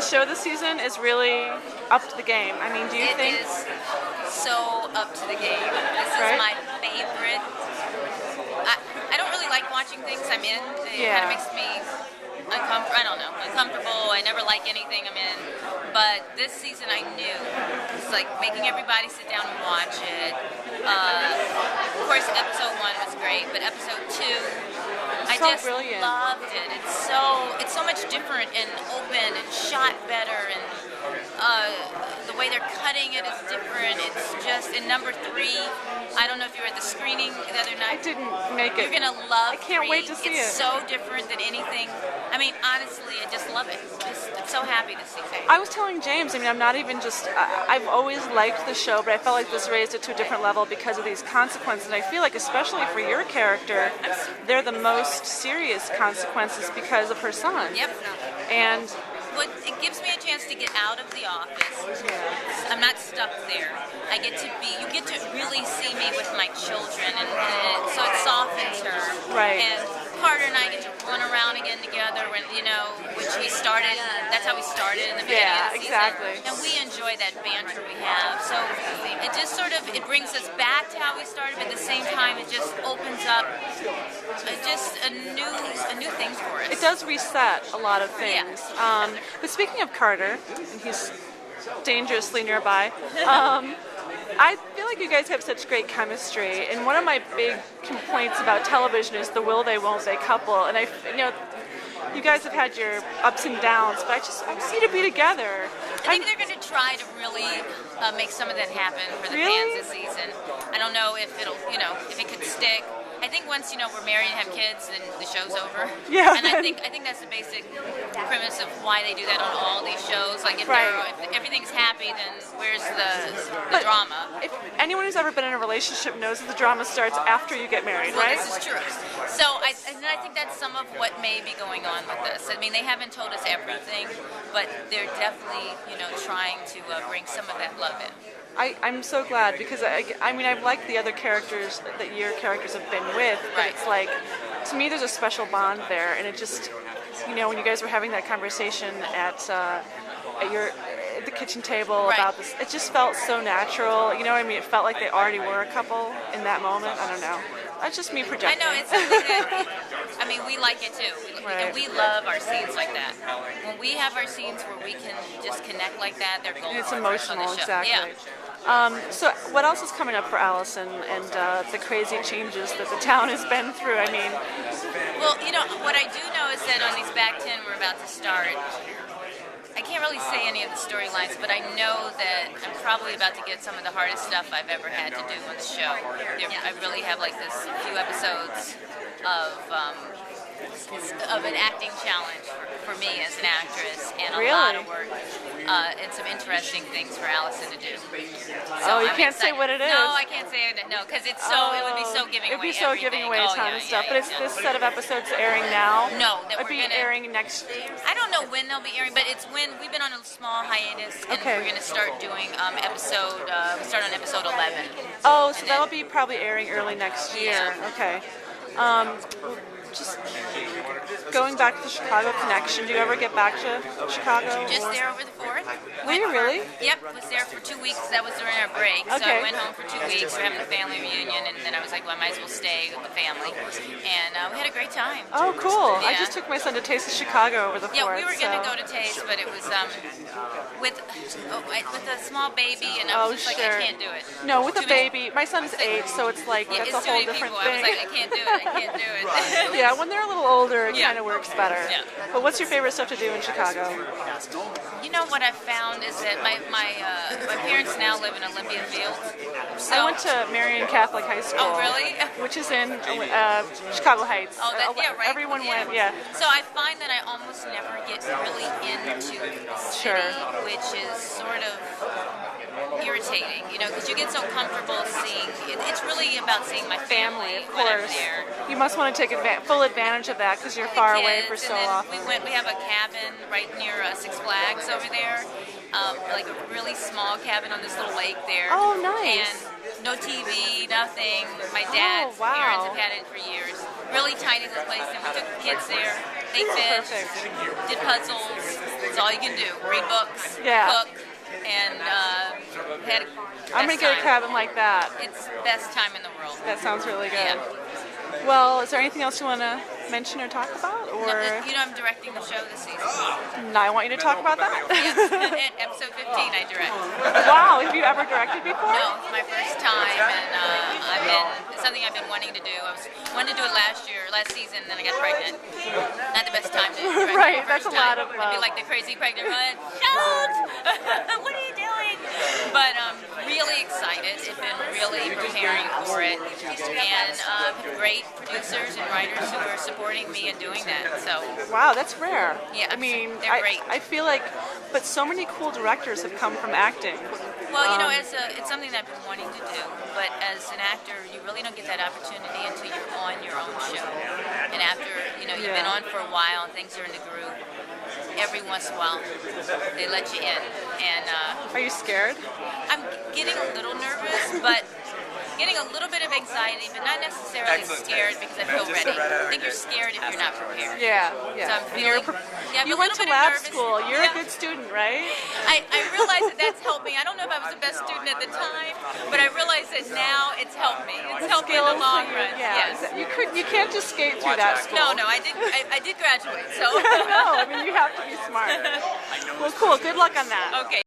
show this season is really up to the game. I mean, do you think? It is so up to the game. This is my favorite. I don't really like watching things I'm in. It kind of makes me uncomfortable. I don't know, uncomfortable. I never like anything I'm in. But this season I knew. It's like making everybody sit down and watch it. Of course, episode 1 was great, but episode 2, I just loved it. It's so much different and open and shot better, and the way they're cutting it is different. It's just in number 3. I don't know if you were at the screening the other night. I didn't make it. You're gonna love. I can't wait to see it. It's so different than anything. I mean, honestly, I just love it. I'm so happy to see it. I was telling James, I mean, I'm not even just, I've always liked the show, but I felt like this raised it to a different level because of these consequences. And I feel like, especially for your character, they're the most serious consequences because of her son. Yep. And it gives me a chance to get out of the office. I'm not stuck there. You get to really see me with my children, and so it softens her. Right. And Carter and I get to run around again together when we started. That's how we started in the beginning of the season. Exactly. And we enjoy that banter we have. So it just it brings us back to how we started, but at the same time it just opens up just a new thing for us. It does reset a lot of things. Yeah. But speaking of Carter, and he's dangerously nearby, I feel like you guys have such great chemistry, and one of my big complaints about television is the will they, won't they couple, and you guys have had your ups and downs, but I just see you to be together. I think they're going to try to really make some of that happen for the fans this season. I don't know if if it could stick. I think once we're married and have kids, then the show's over. Yeah. And I think that's the basic premise of why they do that on all these shows. Like if everything's happy, then where's the drama? If anyone who's ever been in a relationship knows that the drama starts after you get married, right? This is true. So I think that's some of what may be going on with this. I mean, they haven't told us everything, but they're definitely trying to bring some of that love in. I'm so glad because I mean I've liked the other characters that your characters have been with, but it's like, to me there's a special bond there, and it just, when you guys were having that conversation at the kitchen table about this, it just felt so natural. You know what I mean? It felt like they already were a couple in that moment. I don't know. That's just me projecting. I know, it's something that, I mean, we like it too. And we love our scenes like that. When we have our scenes where we can just connect like that, they're golden. It's emotional, exactly. Yeah. So what else is coming up for Allison and the crazy changes that the town has been through? I mean, well, what I do know is that on these back 10 we're about to start, I can't really say any of the storylines, but I know that I'm probably about to get some of the hardest stuff I've ever had to do on the show. I really have like this few episodes of an acting challenge for me as an actress, and a lot of work and some interesting things for Allison to do. So you can't say what it is. No, I can't say it. No, because it would be so giving away. It would be so giving away a ton of stuff. But is this set of episodes airing now? No, that we're going to airing next year. I don't know when they'll be airing, but it's when we've been on a small hiatus, and we're going to start doing we start on episode 11. Oh, so that'll be probably airing early next year. Yeah. Okay. Just going back to the Chicago connection, do you ever get back to Chicago? Just there over the 4th. Were you really? Yep, was there for 2 weeks. That was during our break. So I went home for 2 weeks. We're having a family reunion, and then I was like, well, I might as well stay with the family. And we had a great time. Oh, cool. Yeah. I just took my son to Taste of Chicago over the 4th. Yeah, we were going to go to Taste, but it was with a small baby, and I was just like, I can't do it. No, with a baby. My son's 8, so it's like, that's a whole different thing. I was like, I can't do it. I can't do it. Yeah, when they're a little older, it kind of works better. Yeah. But what's your favorite stuff to do in Chicago? You know what I've found is that my parents now live in Olympia Fields. So I went to Marion Catholic High School. Oh, really? Which is in Chicago Heights. Oh, right. Everyone went, yeah. So I find that I almost never get really into the city, which is sort of irritating, because you get so comfortable seeing. It's really about seeing my family, of course. You must want to take full advantage of that because you're far away for so often. We have a cabin right near Six Flags over there, like a really small cabin on this little lake there. Oh, nice. And no TV, nothing. My dad's parents have had it for years. Really tiny little place, and we took the kids there. ate fish, Perfect. did puzzles. That's all you can do. Read books, Yeah. cook, and had I'm gonna best get a time. cabin like that. It's best time in the world. That sounds really good. Yeah. Well, is there anything else you want to mention or talk about? Or I'm directing the show this season. no, I want you to talk about that. At episode 15, I direct. Wow, have you ever directed before? No, it's my first time, and it's something I've been wanting to do. I wanted to do it last season, and then I got pregnant. Not the best time to direct. Right, the that's first a lot time. of I'd be like the crazy pregnant woman. Shout! What are you doing? But really excited. I've been really preparing for it, and great producers and writers who are supporting me in doing that. So Wow, that's rare. Yeah, I mean, they're great. I feel like, but so many cool directors have come from acting. well, it's something that I've been wanting to do, but as an actor, you really don't get that opportunity until you're on your own show. And after you've been Yeah. on for a while and things are in the groove, every once in a while they let you in. And Are you scared? I'm getting a little nervous, but getting a little bit of anxiety, but not necessarily scared because I feel ready. I think you're scared if you're not prepared. Yeah, yeah. So I'm And feeling, I'm you a went little to bit lab nervous. school. You're Yeah. a good student, right? I realize that that's helped me. I don't know if I was the best student at the time, but I realize that now it's helped me. It's helped me in the Skills long that you- run. Yeah, Yes. you can't just skate through that school. No, I did graduate. So No, I mean you have to be smart. Well, cool. Good luck on that. okay.